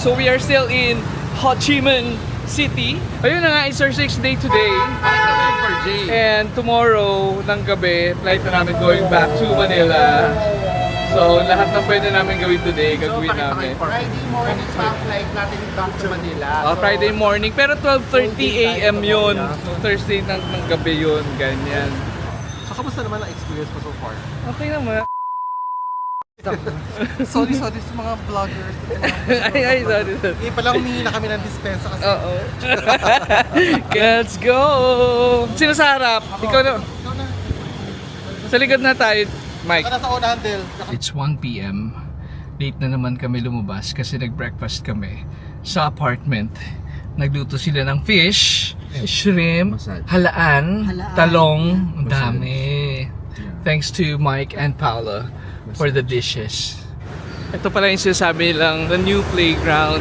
So we are still in Ho Chi Minh City. Ayun na nga, it's our 6th day today. And tomorrow ng gabi, flight na namin going back to Manila. So lahat ng pwede namin gawin today, gagawin namin. Friday morning pa ang flight natin back to Manila. Friday morning, pero 12:30 AM yun. So Thursday ng gabi yun, ganyan. So kamusta naman ang experience mo so far? Okay naman. Sorry sa mga vloggers. ay, sorry. Hindi pa lang humingi na kami ng dispensa kasi. Oo. Let's go! Sino sa harap? Ikaw na. Sa likod na tayo, Mike. Nasa unahan, Del. It's 1 p.m. Late na naman kami lumabas kasi nag-breakfast kami sa apartment. Nagluto sila ng fish, shrimp, halaan, talong, ang dami. Thanks to Mike and Paula for the dishes. Ito pala yung sinasabi lang, the new playground.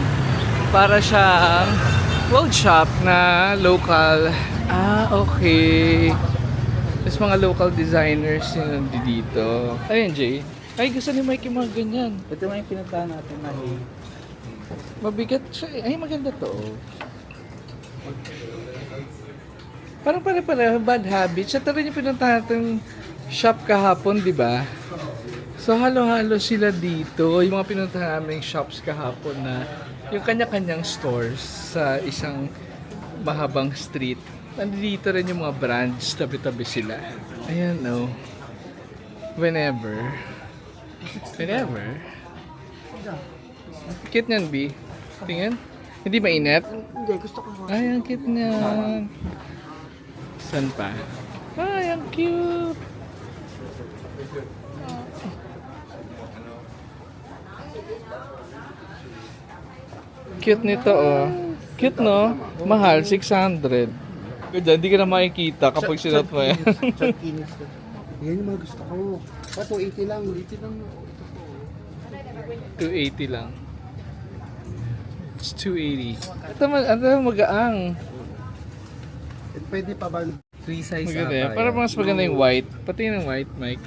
Para siyang world shop na local. Okay. There's mga local designers yung dito. Ayun, Jay. Ay, gusto ni Mike yung mga ganyan. Ito nga yung pinuntahan natin na Mabigat siya. Ay, maganda to. Parang pare-pare, bad habits. Siya talaga yung pinuntahan natin shop kahapon, di ba? So, halo-halo sila dito. Yung mga pinuntahan namin shops kahapon na yung kanya-kanyang stores sa isang mahabang street. Nandito rin yung mga brands, tabi-tabi sila. Ayan, no. Whenever. Cute niyan, B. Tingnan. Hindi mainit? Hindi, gusto ko. Ay, ang cute niyan. Saan pa? Ay, ang cute. Cute nito, oh. Cute, no? Mahal, 600. Kaya hindi ka na makikita kapag sinuot mo yan. Yan yung mga gusto ko. 280 lang. 280 lang. 280 lang. It's 280. Ito magaang. Pwede pa ba? free size Maganda yan. Para mas maganda yung white. Pati yung white, Mike.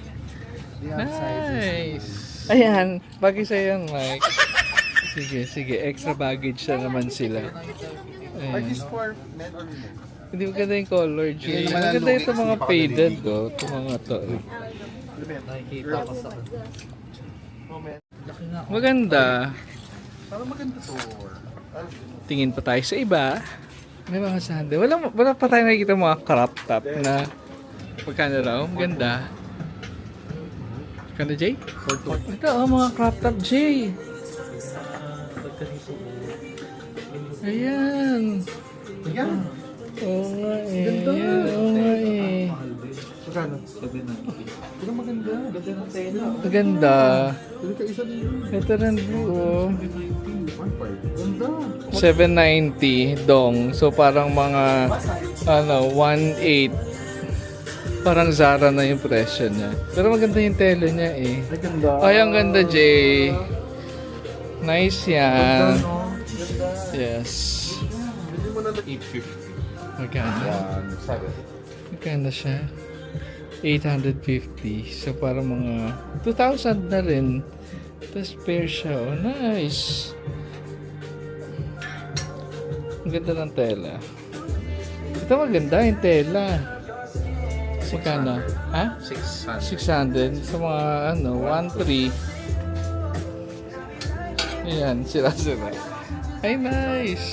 Nice. Ayan. Bagay sa'yo yan, Mike. Sige. Extra baggage na naman sila. Are Ayan. these for men or women? Hindi maganda yung color, Jay. Hindi naman Maganda ang ito mga looking. faded, oh. Ito mga to. Nakikita ko sa Maganda. Parang maganda to. Tingin pa tayo sa iba. May mga sandal. Wala pa tayo nakikita mga crop top na magkano raw. Maganda. Magkano, Jay? Ito, mga crop top, Jay. Ayan. Yan. Oo nga eh. Ganda. Oo nga eh. Magkano? Pero maganda. Ganda ng tela. Maganda. Pero ka isa din yun. Ito rin po. 1.5. Ganda. 790 dong. So parang mga 1.8. Parang Zara na yung presyo niya. Pero maganda yung tela niya eh. Ay, ganda. Ay, ang ganda, Jay. Nice yan. Ganda, no? Ganda. Yes. Bili mo na ng 850. Magkano? Yan. Sabi. Magkano siya? 850. So parang mga 2,000 na rin. Tapos pair siya. Oh, nice. Ang ganda ng tela. Ito maganda yung tela. Magkano? Ha? 600. Sa mga 1.3. Ayan, sila. Ay, nice.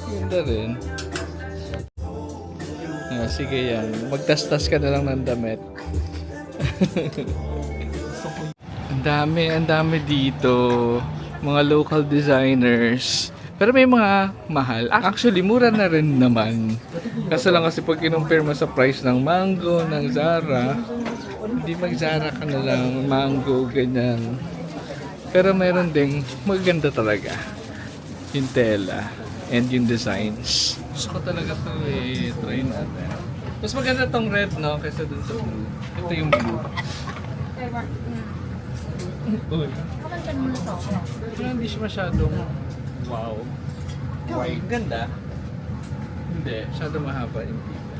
Ganda rin. Sige yan. Magtastas ka na lang ng damit. Ang dami dito. Mga local designers. Pero may mga mahal. Actually, mura na rin naman. Kaso lang kasi pag kinumpare mo sa price ng Mango, ng Zara, hindi mag-Zara ka na lang. Mango, ganyan. Pero meron ding maganda talaga. Yung tela and yung designs. Gusto ko talaga to eh. Try natin. Mas maganda tong red, no? Kaysa dun sa blue. Ito yung blue. Uy. Pero hindi siya masyadong wow. White. Ganda. Hindi. Masyadong mahaba yung pila.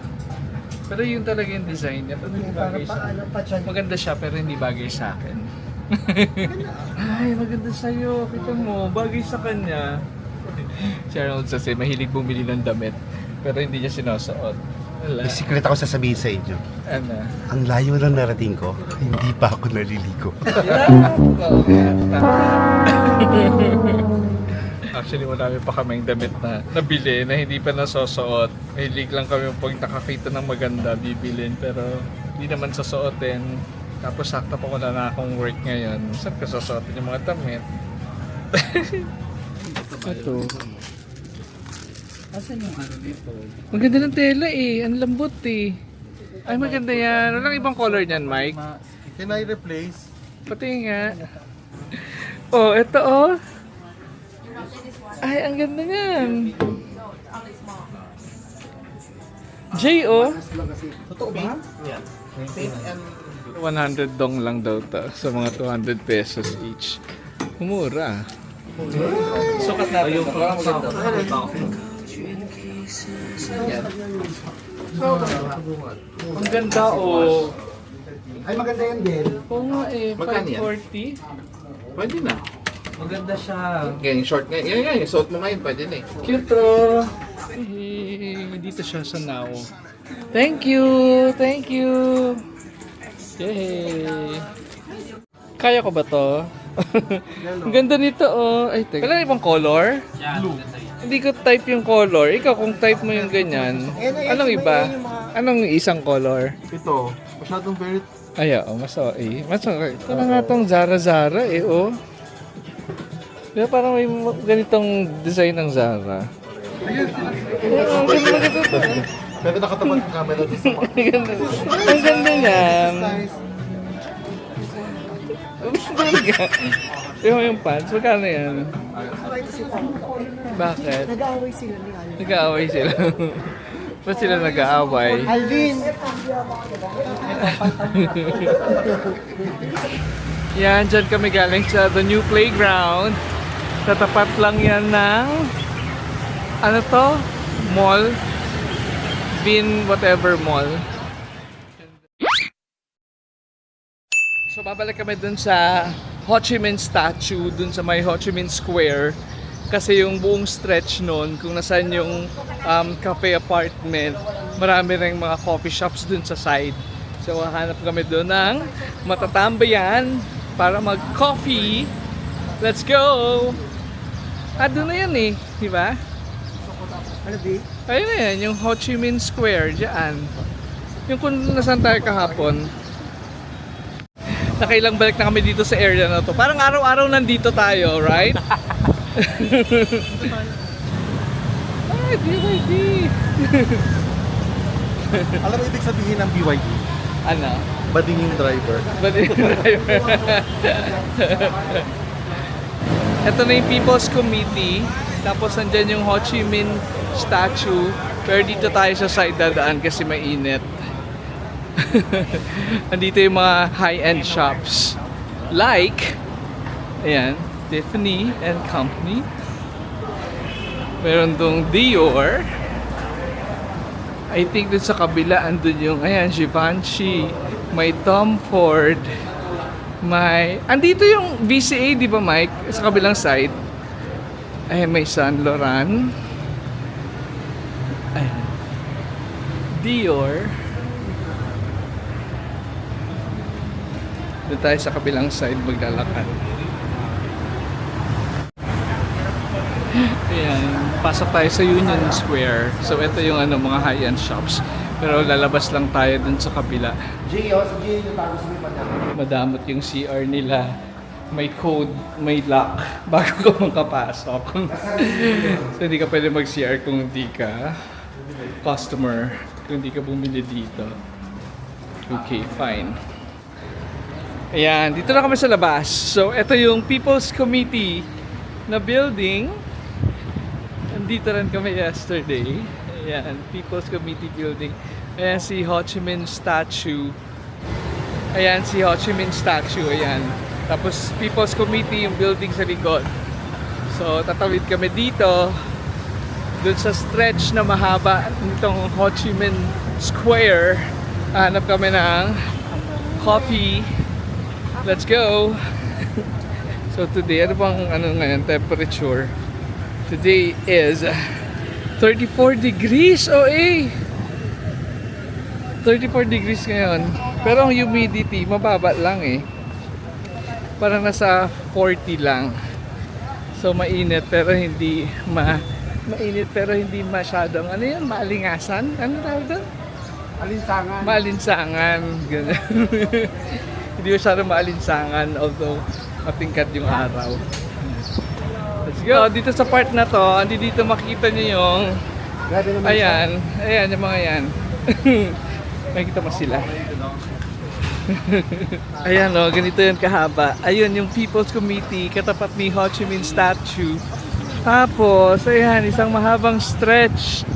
Pero yun talaga yung design niya. Pero hindi bagay sa akin. Maganda siya pero hindi bagay sa akin. Ay, maganda sa'yo. Kita mo, bagay sa kanya. Si Arnold kasi mahilig bumili ng damit, pero hindi niya sinusuot. Wala. May secret ako sasabihin sa inyo. Ano? Ang layo ng narating ko, hindi pa ako naliligo. Oo nga, tama. Actually, marami pa kaming damit na nabili na hindi pa nasusuot. Mahilig lang kami pag nakakita ng maganda, bibilin. Pero hindi naman susuotin. Tapos sakto pa wala na akong work ngayon. Saan ka susuotin yung mga damit? Ito. Asan yung ano dito? Maganda ng tela eh. Ang lambot eh. Ay, maganda yan. Walang ibang color niyan, Mike. Can I replace? Pati nga. Oh, ito oh. Ay, ang ganda niyan. J, oh. Totoo ba? 100 dong lang daw to. So, mga 200 pesos each. Mura. Sukat natin. Ayun, maganda. Ang ganda oh. Ay, maganda yan din. Oo nga eh, Magkano yan? 540. Pwede na. Maganda siya. Ganyan short nga. Yan nga, yung suot mo ngayon, pwede na eh. Cute oh. Dito siya sa now. Thank you! Thank you! Yay! Kaya ko ba to? Ang ganda nito oh. Ay, teka. Kailan ibang color? Blue. Hindi ko type yung color. Ikaw kung type mo yung ganyan. Anong iba? Anong isang color? Ito, masyadong very... Ay, oo. Mas okay. Mas okay. Ito na nga tong Zara eh, oh. Di ba parang may ganitong design ng Zara? Oo, ganda na ito. Pero nakatapat ng camera dito sa Ang ganda niyan. Talaga. Di ba yung pants? Magkano yan? Bakit? Nag-aaway sila ni Alvin. Nag-aaway sila. Ba't sila nag-aaway? Alvin! Yan, dyan kami galing sa the new playground. Tatapat lang yan ng ano to? Mall. Bin whatever mall. So babalik kami dun sa Ho Chi Minh statue, dun sa may Ho Chi Minh Square. Kasi yung buong stretch nun, kung nasaan yung cafe apartment, marami ring mga coffee shops dun sa side. So hahanap kami dun ng matatambayan para mag-coffee. Let's go! Doon na yan eh, di ba? Ano di? Ayun na yan, yung Ho Chi Minh Square, dyan. Yung kung nasaan tayo kahapon. Nakailang balik na kami dito sa area na to. Parang araw-araw nandito tayo, right? Ay, BYD! Alam mo ibig sabihin ng BYD? Ano? Bading yung driver. Ba't yung driver? Ito na yung People's Committee. Tapos nandyan yung Ho Chi Minh statue. Pero dito tayo sa side dadaan kasi mainit. Nandito yung mga high-end shops. Like, ayan, Tiffany and Company. Meron dong Dior. I think dun sa kabila, andun yung, ayan, Givenchy. May Tom Ford. May, andito yung VCA, di ba Mike? Sa kabilang side. Ay, may Saint Laurent. Ay, Dior. Doon tayo sa kabilang side maglalakad. Ayan, pasok tayo sa Union Square. So ito yung ano, mga high-end shops. Pero lalabas lang tayo dun sa kabila. Jay, si Jay yung tago sa may padang. Madamot yung CR nila. May code, may lock bago ka makapasok. So hindi ka pwede mag-CR kung hindi ka customer, kung hindi ka bumili dito. Okay, fine. Ayan, dito na kami sa labas. So, ito yung People's Committee na building. Nandito rin kami yesterday. Ayan, People's Committee building. Ayan si Ho Chi Minh statue. Ayan si Ho Chi Minh statue. Ayan. Tapos People's Committee yung building sa likod. So, tatawid kami dito. Doon sa stretch na mahaba nitong Ho Chi Minh Square. Hanap kami ng coffee. Let's go! So today, ano bang ngayon, temperature? Today is 34 degrees, OA! 34 degrees ngayon. Pero ang humidity, mababa lang eh. Parang nasa 40 lang. So mainit pero hindi mainit pero hindi masyadong ano yun, maalingasan? Ano tawag doon? Alinsangan. Maalinsangan. Ganun. Hindi masyadong maalinsangan although matingkad yung araw. Let's go. Dito sa part na to, dito makikita niyo yung Grabe naman ayan, ayan yung mga yan. Makikita mo sila. Ayan o, ganito yan kahaba. Ayun yung People's Committee katapat ni Ho Chi Minh statue. Tapos, ayan, isang mahabang stretch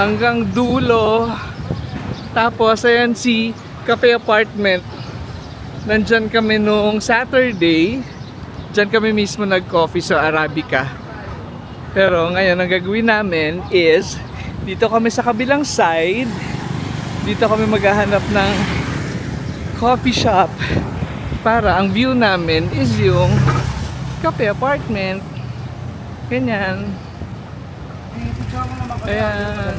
hanggang dulo. Tapos, ayan si Cafe Apartment. Nandyan kami nung Saturday. Diyan kami mismo nag-coffee sa Arabica. Pero ngayon, ang gagawin namin is dito kami sa kabilang side. Dito kami maghahanap ng coffee shop para ang view namin is yung Cafe Apartment. Ganyan. Ayan.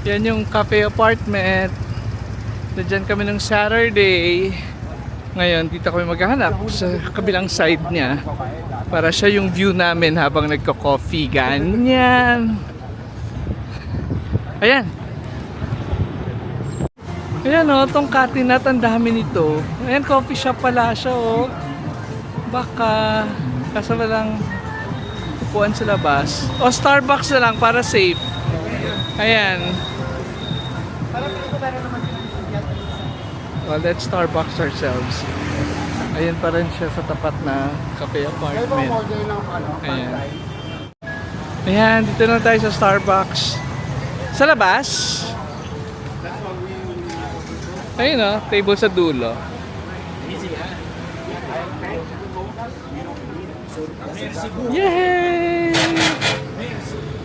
Yan yung Cafe Apartment. Diyan kami nung Saturday. Ngayon, dito kami maghahanap sa kabilang side niya para siya yung view namin habang nagko-coffee. Ganyan. Ayan. Ayan o, tong Katinat, ang dami nito. Ayan, coffee shop pala siya o. Baka, kaso walang upuan sa labas. O, Starbucks na lang para safe. Ayan. Well, let's Starbucks ourselves. Ayan pa rin siya sa tapat na Cafe Apartment. Ayan. Ayan, dito na tayo sa Starbucks. Sa labas. Ayun o, table sa dulo. Yay!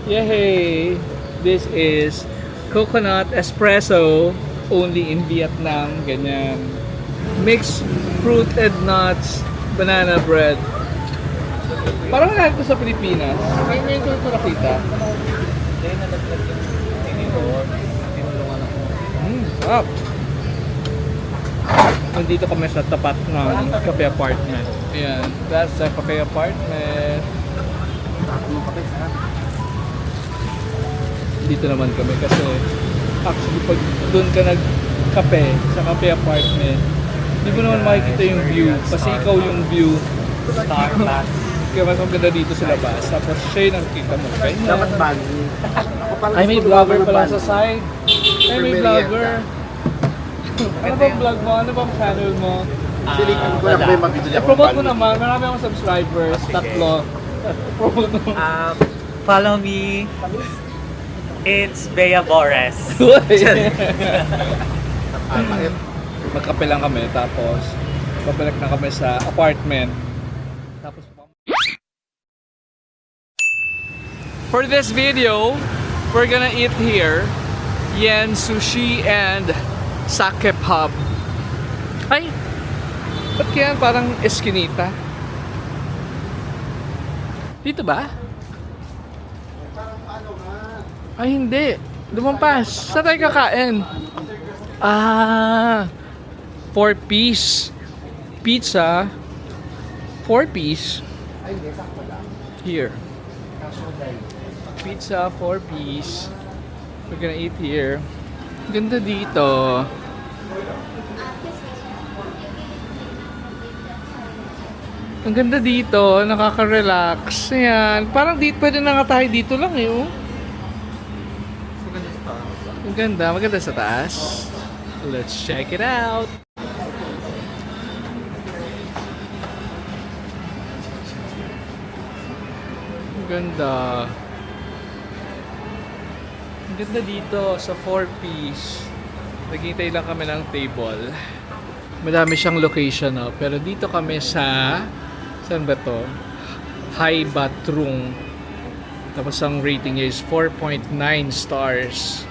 Yay! This is coconut espresso only in Vietnam. Ganyan. Mixed fruit and nuts, banana bread. Parang lahat ko sa Pilipinas. Ngayon ko ito nakita. Sarap. Nandito kami sa tapat ng Cafe Apartment. Ayan, that's the Cafe Apartment. Dito naman kami kasi actually pag doon ka nagkape sa Cafe Apartment, hindi mo naman makikita yung view kasi ikaw yung view. Starbucks. Kaya mas maganda dito sa labas. Tapos siya yung nakikita mo. Ganyan. Dapat bagay. Ay, may vlogger pala sa side. Ay, may vlogger. Ano bang vlog mo? Ano bang channel mo? Silikan ko lang may mabibili ako. I-promote mo naman. Marami akong subscribers. Tatlo. Promote mo. Follow me. It's Bea Bores. Magkape lang kami. Tapos, babalik na kami sa apartment. Tapos, for this video, we're gonna eat here. Yen Sushi and Sake Pub. Ay! Ba't kaya parang eskinita? Dito ba? Ay, hindi. Lumampas. Saan tayo kakain? 4-piece pizza. 4-piece. Here. Pizza, 4-piece. We're gonna eat here. Ganda dito. Ang ganda dito, nakaka-relax. Ayan, parang dito, pwede na nga tayo dito lang eh. Oh. Ang ganda, maganda sa taas. Let's check it out. Ang ganda. Ang ganda dito sa 4-piece. Naghintay lang kami ng table. Madami siyang location, no? Pero dito kami sa... Saan ba to? Hai Ba Trung. Tapos ang rating niya is 4.9 stars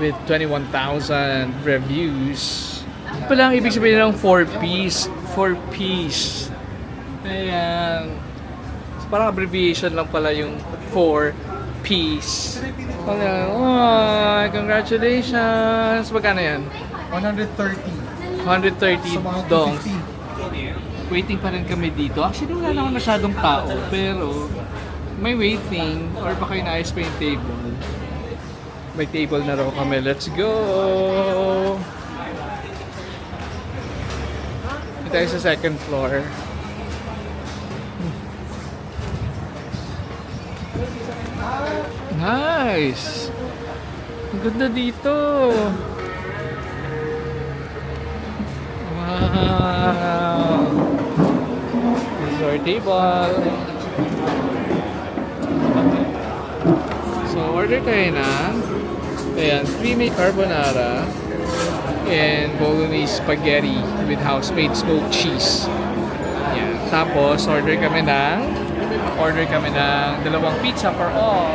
with 21,000 reviews. Ito pala ang ibig sabihin ng 4-piece. 4-piece. Ayan. So, parang abbreviation lang pala yung 4 P's. Ayan. Oh, congratulations! Magkano yan? 130. 130 dongs. Waiting pa rin kami dito. Actually, wala naman masyadong tao. Pero, may waiting. Or baka inaayos pa yung table. May table na raw kami. Let's go! Dito tayo sa second floor. Nice! Ang ganda dito! Wow! This is our table. So, order tayo na. Ayan, creamy carbonara and bolognese spaghetti with house-made smoked cheese. Ayan. Tapos, order kami ng dalawang pizza for all.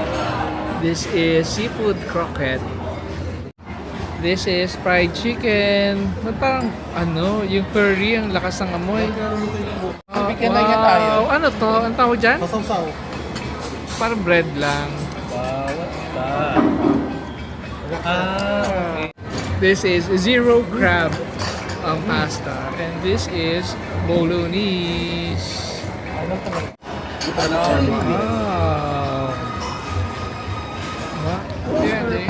This is seafood croquette. This is fried chicken. Parang, yung curry, ang lakas ng amoy. Bigyan na nga tayo. Ano to? Ang tawag dyan? Pasaw-saw. Parang bread lang. Wow, what's that? Ah, This is zero crab ang pasta. And this is bolognese. Wow. Yan eh.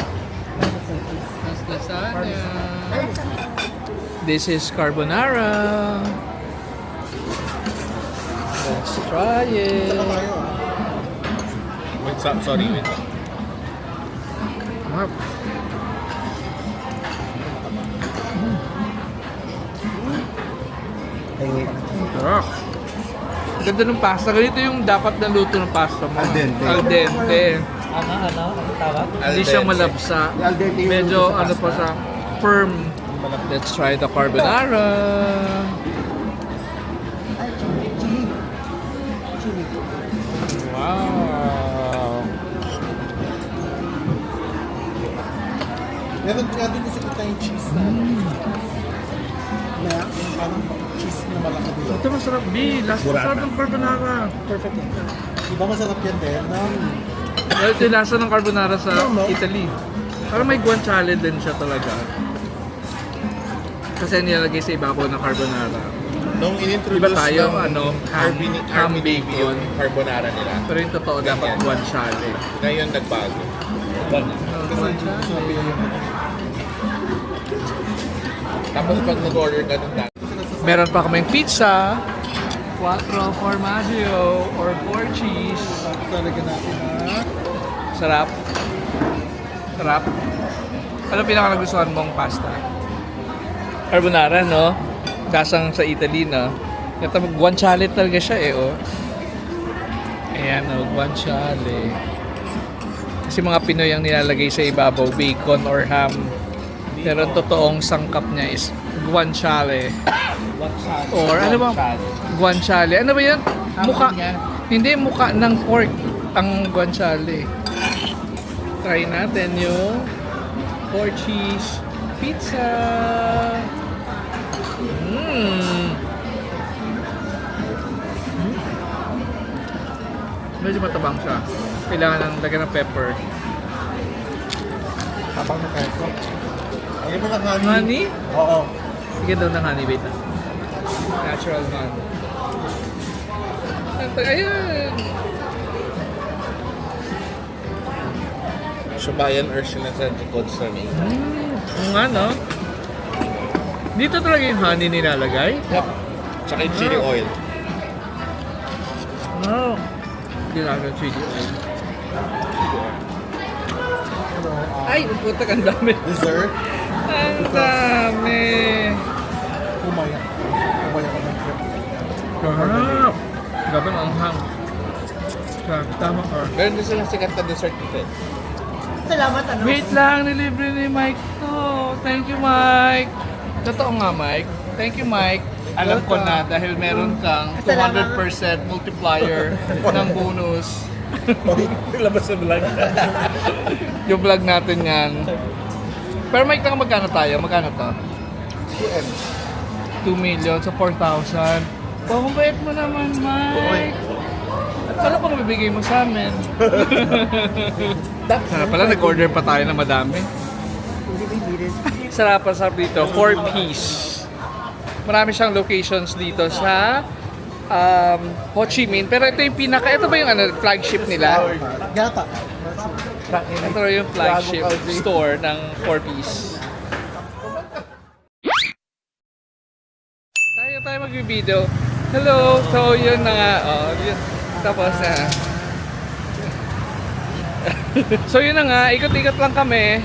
Mas lasagna. This is carbonara. Let's try it. Wait, sorry, wait. Wow. Sarap. Ganda ng pasta. Ganito yung dapat na luto ng pasta mo. Al dente. Al dente. ano tawag? Hindi siya malabsa. Al dente yung Medyo luto sa ano pa siya, firm. Let's try the carbonara. Wow. Meron nga doon kasi kita yung cheese na. Na, parang cheese na malaki doon. Ito masarap, B. Last masarap ng carbonara. Perfect yun. Diba masarap yan din? Ito yung lasa ng carbonara sa Italy. Parang may guanciale din siya talaga. Kasi nilalagay sa ibabaw ng carbonara. Nung inintroduce Iba tayo, ng ham bacon. yung carbonara nila. Pero yung totoo dapat guanciale. Ngayon nagbago. Tapos pag nag-order ka ng dati, Meron pa kaming pizza. 4 formaggio or 4 cheese. Talaga natin na. Sarap. Sarap. Ano pinaka nagustuhan mong pasta? Carbonara, no? Kasang sa Italy, no? Ito, guanciale talaga siya, eh, oh. Ayan, oh, guanciale. Kasi mga Pinoy ang nilalagay sa ibabaw, bacon or ham. Pero ang totoong sangkap niya is guanciale. Or ano ba? Guanciale. Ano ba yan? Mukha. Hindi, mukha ng pork ang guanciale. Try natin yung 4 cheese pizza. Medyo matabang siya. Kailangan ng lagyan ng pepper. Tapang na keso. Ayun mo ng honey. Honey? Oo. Sige daw ng honey, wait lang. Natural honey. Ayun! Subayan or sinasad likod sa may. Ang ano? Dito talaga yung honey nilalagay? Yep. Tsaka yung chili oil. No. Ginagawa chili oil. Ay, putak, ang dami. Dessert. Ang dami. Umaya. Umaya ka ng crepe. Sarap. Grabe ang anghang. Sarap, tama ka. Meron din silang sikat na dessert dito. Salamat, ano? Wait lang, nilibre ni Mike to. Thank you, Mike. Totoo nga, Mike. Thank you, Mike. Alam ko na dahil meron kang 200% multiplier ng bonus. Labas sa vlog. Yung vlog natin yan. Pero Mike, magkano tayo? Magkano to? 2 million sa 4,000. Pamabait mo naman, Mike. Ano pang bibigay mo sa amin? Sarap pala, nag-order pa tayo na madami. Sarap dito, 4-piece. Marami siyang locations dito sa Ho Chi Minh. Pero ito yung ito ba yung flagship nila? Yata. Ito yung flagship store ng 4-piece. Tayo mag-video. Hello! So yun na nga. Oh, yun. Tapos so yun na nga, ikot-ikot lang kami.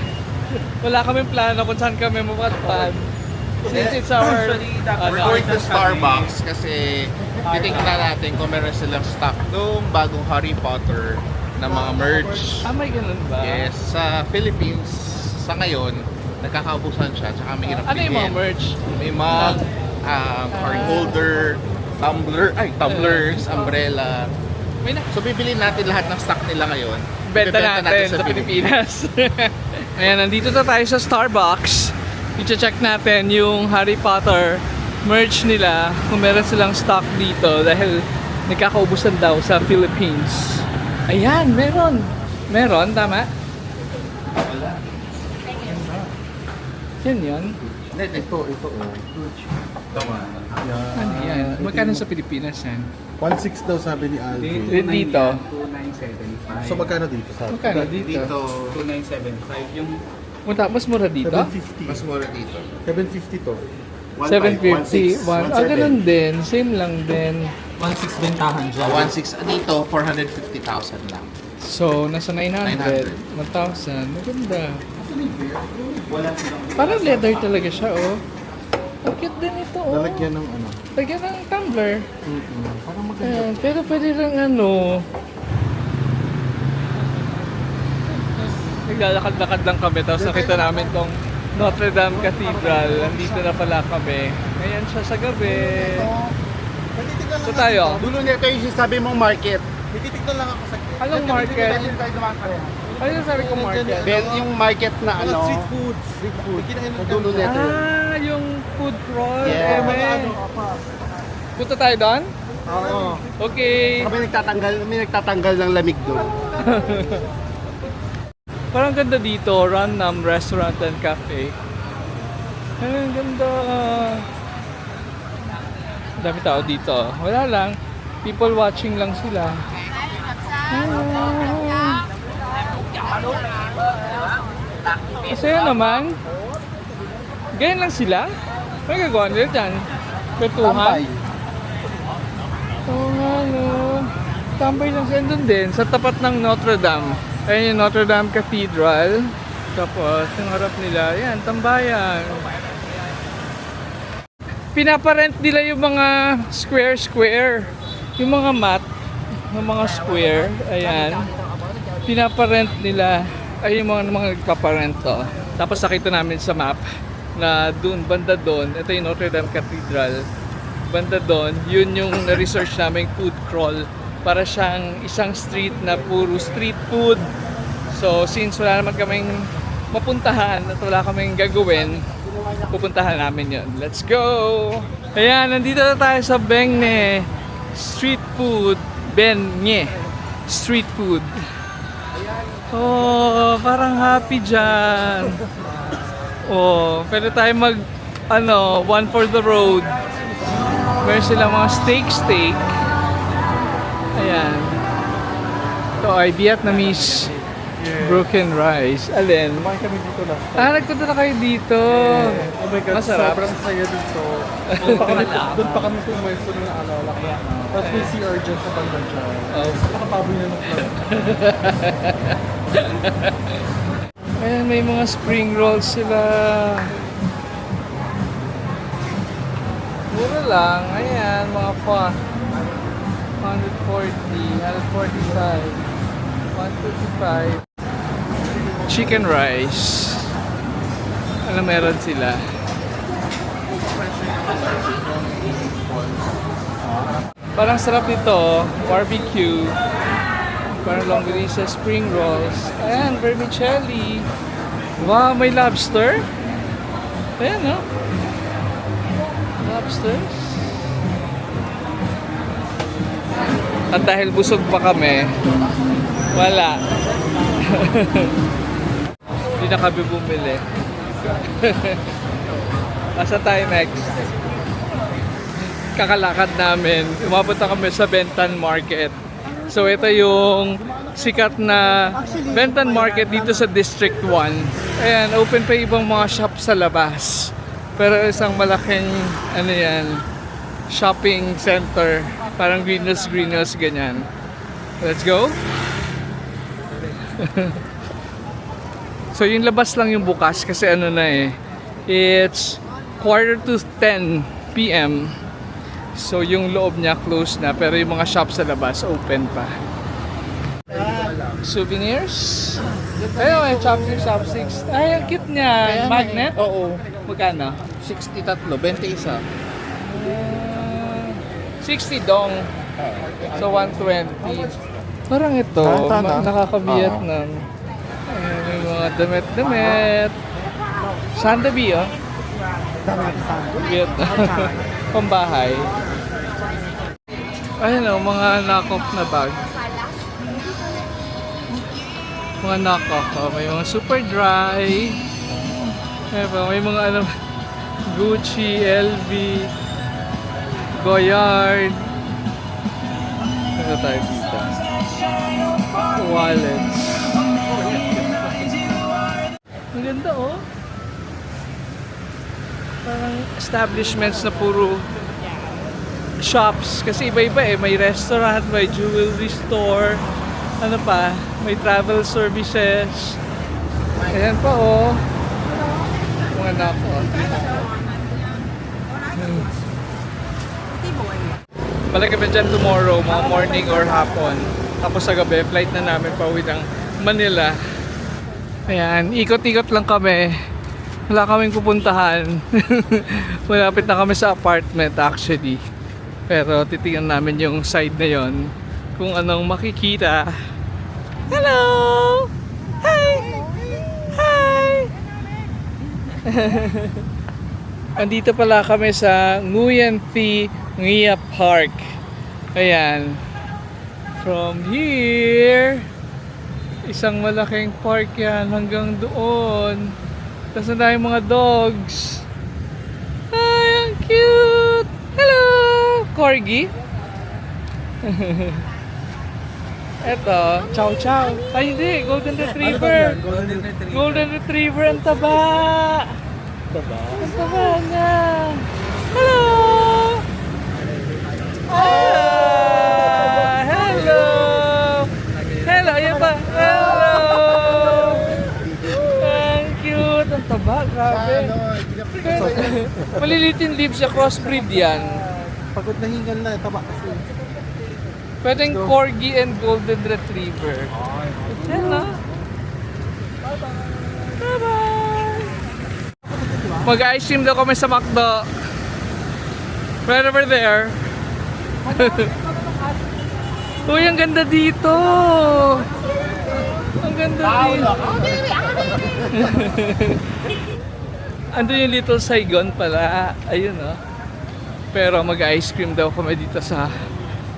Wala kaming plano kung saan kami mapadpad. Since it's our... We're going to Starbucks kasi titignan natin kung meron silang stock ng bagong Harry Potter na mga merch. May ganun ba? Yes, sa Philippines, sa ngayon, nagkakaubusan siya. Tsaka may hirap Ano yung mga merch? May mug, card holder, tumblers, umbrella. So bibili natin lahat ng stock nila ngayon. Benta natin sa Pilipinas. Ayan, nandito na tayo sa Starbucks. I-check natin yung Harry Potter merch nila kung meron silang stock dito dahil nagkakaubusan daw sa Philippines. Ayan, meron. Meron, tama? Yan yun. Ito. Ano yan? Magkano sa Pilipinas yan? 1.6 daw sabi ni Alvin. Dito. So magkano dito? Magkano dito? 2975 yung Mas mura dito? 750. Mas mura dito. 750 to. 750. Ganun din. Same lang din. 1.6 bentahan dyan. 1.6 dito, 450,000 lang. So, nasa 900. 1,000. Maganda. Parang leather talaga siya, oh. Ang cute din ito, oh. Lalagyan ng ano. Lagyan ng tumbler. Parang maganda. Ayan, pero pwede lang ano. Naglalakad-lakad lang kami, tapos nakita namin tong Notre Dame Cathedral. Nandito na pala kami. Ayan siya sa gabi. So tayo. Dulo nito yung sabi mong market. Tititignan lang ako sa... Anong market? Ano yung sabi ko market? Yung market na ano. Street food. Dulo nito. Yung food crawl. Yeah. Punta tayo doon? Oo. Okay. May nagtatanggal ng lamig doon. Parang ganda dito, Random Restaurant and Cafe. Ay, ang ganda. Dami tao dito. Wala lang. People watching lang sila. Masaya naman. Ganyan lang sila. May gagawa nila dyan. Kwentuhan. Oo nga, no. Tambay lang sila doon din. Sa tapat ng Notre Dame. Ayan yung Notre Dame Cathedral. Tapos, yung harap nila, yan, tambayan. Pinaparent nila yung mga square. Yung mga mat, yung mga square, ayan. Pinaparent nila, ay yung mga nagpaparent to. Tapos nakita namin sa map na dun, banda doon, ito yung Notre Dame Cathedral. Banda doon, yun yung na-research namin food crawl. Para siyang isang street na puro street food. So since wala naman kaming mapuntahan at wala kaming gagawin, pupuntahan namin yun. Let's go! Ayan, nandito na tayo sa Bengne Street Food. Bengne Street Food. Oh, parang happy dyan. Oh, pwede tayo one for the road. Meron silang mga steak. Ayan. Ito ay Vietnamese broken rice. Alin? Kumain kami dito last time. Nagpunta na kayo dito. Oh my God, Masarap. sobrang saya dito. Doon pa kami pumwesto na naalala ko. Tapos may CR dyan sa banda dyan. Oh. Nakapaboy na ng club. Ayan, may mga spring rolls sila. Mura lang. Ayan, mga pa. 140, 145, 125. Chicken rice. Ano meron sila? Parang sarap nito. Barbecue. Parang longganisa, spring rolls. Ayan, vermicelli. Wow, may lobster. Ayan, no? Lobsters. At dahil busog pa kami, wala. Hindi na kami bumili. Asa tayo next? Kakalakad namin. Umabot na kami sa Bentan Market. So ito yung sikat na Bentan Market dito sa District 1. Ayan, open pa ibang mga shop sa labas. Pero isang malaking ano yan, shopping center. Parang greenhouse ganyan. Let's go. So yung labas lang yung bukas kasi ano na eh. It's 9:45 p.m. So yung loob niya closed na pero yung mga shop sa labas open pa. Souvenirs? Ayun, may chopsticks. Ay, ang cute niya. Magnet? Oo. Magkano? 63, 21. 60 dong. So 120. Parang ito, nakaka-Vietnam. Ayan, may mga damit. Sandabi, oh. Vietnam. Pambahay. Ayun, oh, mga knock-off na bag. Mga knock-off, oh. May mga super dry. May mga ano, Gucci, LV, Goyard. Ano tayo dito? Wallets. Ang ganda, oh. Parang establishments na puro shops. Kasi iba-iba eh. May restaurant, may jewelry store. Ano pa? May travel services. Ayan pa, oh. Mga nako. Balik kami dyan tomorrow, mga morning or hapon. Tapos sa gabi, flight na namin pauwi ng Manila. Ayan, ikot-ikot lang kami. Wala kaming pupuntahan. Malapit na kami sa apartment actually. Pero titingnan namin yung side na yon kung anong makikita. Hello! Hi! Hi! Andito pala kami sa Nguyen Thi Ngia Park. Ayan. From here, isang malaking park yan hanggang doon. Tapos na tayong mga dogs. Ay, ang cute! Hello! Corgi? Eto, chow chow. Ay hindi, golden retriever. Golden retriever, ang taba. Ang taba niya. Hello! Ah, hello! Hello, ayan pa. Hello! Ang cute. Ang taba, grabe. Malilitin lips siya, crossbreed yan. Pagod na hingal na, taba kasi. Pwedeng Corgi and Golden Retriever. Hello! Bye-bye! Mag-ice cream daw kami sa McDo. Right over there. Uy, ang ganda dito! Ang ganda dito. Ando yung Little Saigon pala. Ayun, oh. Pero mag-ice cream daw kami dito sa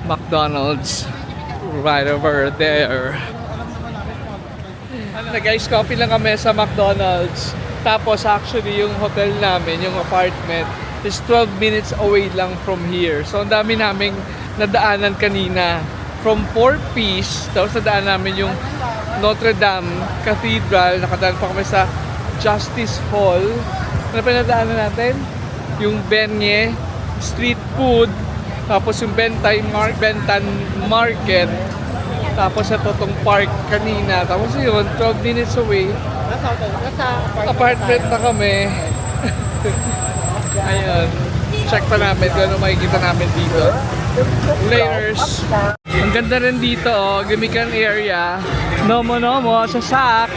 McDonald's. Right over there. Nag-ice coffee lang kami sa McDonald's. Tapos actually yung hotel namin, yung apartment, is 12 minutes away lang from here. So ang dami naming nadaanan kanina. From 4 Ps, tapos nadaan namin yung Notre Dame Cathedral. Nakadaan pa kami sa Justice Hall. Ano pa nadaanan natin? Yung Benye Street Food. Tapos yung Bentan Market. Tapos sa Totong Park kanina. Tapos yun, 12 minutes away. Apartment na kami. Ayun. Check pa namin kung ano makikita namin dito. Layers. Ang ganda rin dito, oh. Gimikan area. Nomo sa Sac.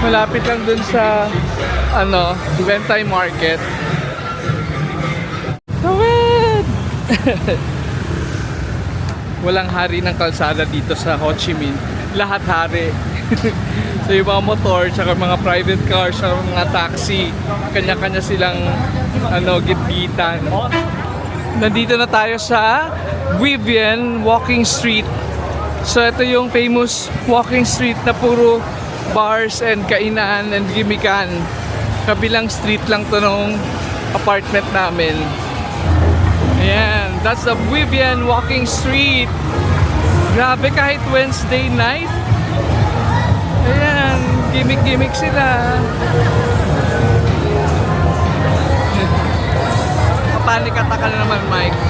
Malapit lang dun sa Bentan Market. Tawid! Walang hari ng kalsada dito sa Ho Chi Minh. Lahat hari. So yung mga motor, tsaka mga private cars, tsaka mga taxi, kanya-kanya silang gitgitan. Nandito na tayo sa Vivian Walking Street. So ito yung famous walking street na puro bars and kainan and gimikan. Kabilang street lang to nung apartment namin. Ayan, that's the Vivian Walking Street. Grabe, kahit Wednesday night. Ayan, gimmick-gimmick sila. Panik ataka na naman, Mike.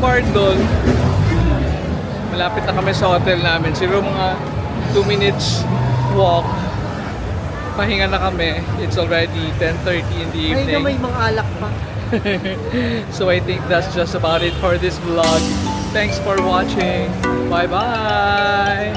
bar doon. Malapit na kami sa hotel namin. Siguro mga 2 minutes walk. Pahinga na kami. It's already 10:30 in the Ay na may evening. mga alak pa. So I think that's just about it for this vlog. Thanks for watching. Bye-bye!